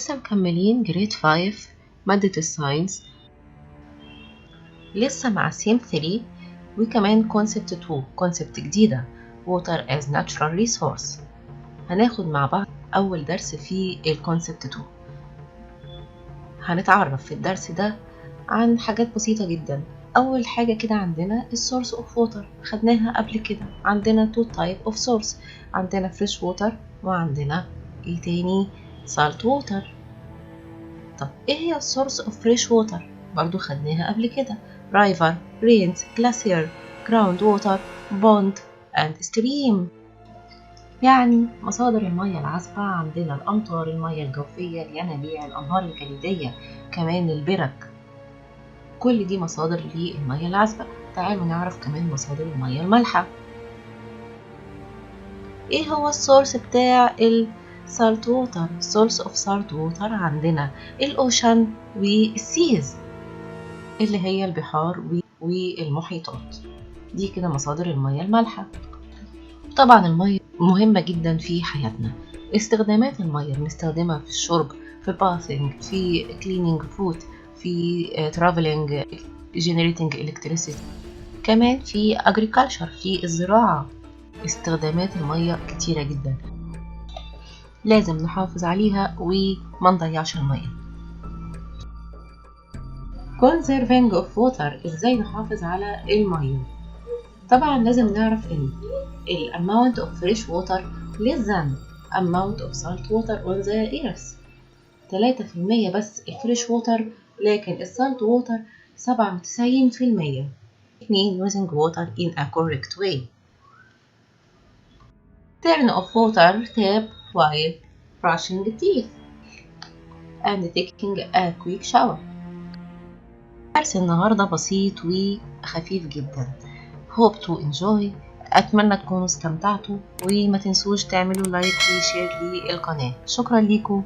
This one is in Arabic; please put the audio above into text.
لسه مكملين جريد 5 مادة الساينس، لسه مع سيم 3 وكمان كونسبت 2 كونسبت جديدة water as natural resource. هناخد مع بعض أول درس في الكونسبت 2. هنتعرف في الدرس ده عن حاجات بسيطة جدا. أول حاجة كده عندنا السورس اوف ووتر، خدناها قبل كده. عندنا two type of source، عندنا fresh water وعندنا ايه تاني salt water. طب ايه هي السورس اوف فريش ووتر؟ برضو خدناها قبل كده river, rains, glacier, ground water, pond and stream. يعني مصادر المياه العذبة عندنا الأمطار، المياه الجوفية، الينابيع، الأنهار الجليدية، كمان البرك. كل دي مصادر للمياه العذبة. تعالوا نعرف كمان مصادر المياه المالحة. ايه هو السورس بتاع salt water؟ source of salt water عندنا الأوشن والسيز اللي هي البحار والمحيطات. دي كده مصادر المياه المالحة. طبعا المياه مهمة جدا في حياتنا. استخدامات المياه بنستخدمها في الشرب، في الباثينج، في cleaning food، في traveling، generating electricity، كمان في agriculture، في الزراعة. استخدامات المياه كتيرة جدا، لازم نحافظ عليها وما نضيعش المياه. conserving of water، ازاي نحافظ على المياه؟ طبعا لازم نعرف ان ال amount of fresh water less than amount of salt water on the earth. 3% بس الفريش ووتر، لكن السالت ووتر 97%. اتنين using water in a correct way. turn off water tap while brushing teeth and taking a quick shower. درس النهاردة بسيط وخفيف جدا. hope to enjoy. أتمنى تكونوا استمتعتوا، وما تنسوش تعملوا لايك وشير للقناة. شكرا ليكم.